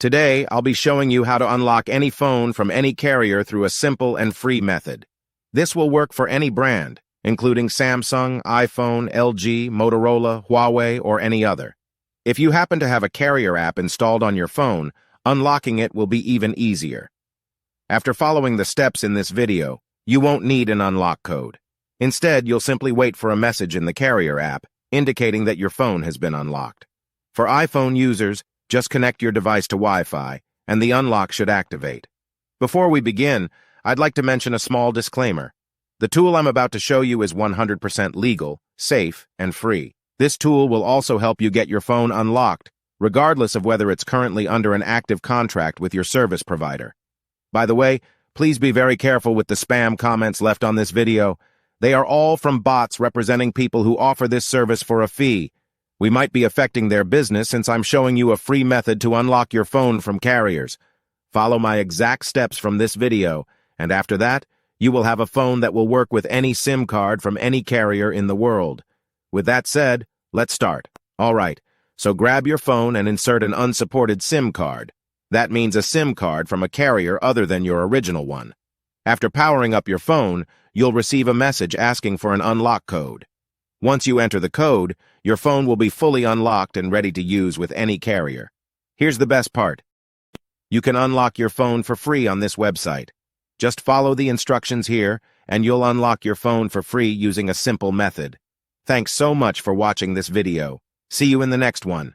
Today, I'll be showing you how to unlock any phone from any carrier through a simple and free method. This will work for any brand, including Samsung, iPhone, LG, Motorola, Huawei, or any other. If you happen to have a carrier app installed on your phone, unlocking it will be even easier. After following the steps in this video, you won't need an unlock code. Instead, you'll simply wait for a message in the carrier app indicating that your phone has been unlocked. For iPhone users, just connect your device to Wi-Fi, and the unlock should activate. Before we begin, I'd like to mention a small disclaimer. The tool I'm about to show you is 100% legal, safe, and free. This tool will also help you get your phone unlocked, regardless of whether it's currently under an active contract with your service provider. By the way, please be very careful with the spam comments left on this video. They are all from bots representing people who offer this service for a fee. We might be affecting their business since I'm showing you a free method to unlock your phone from carriers. Follow my exact steps from this video, and after that, you will have a phone that will work with any SIM card from any carrier in the world. With that said, let's start. All right, so grab your phone and insert an unsupported SIM card. That means a SIM card from a carrier other than your original one. After powering up your phone, you'll receive a message asking for an unlock code. Once you enter the code, your phone will be fully unlocked and ready to use with any carrier. Here's the best part. You can unlock your phone for free on this website. Just follow the instructions here, and you'll unlock your phone for free using a simple method. Thanks so much for watching this video. See you in the next one.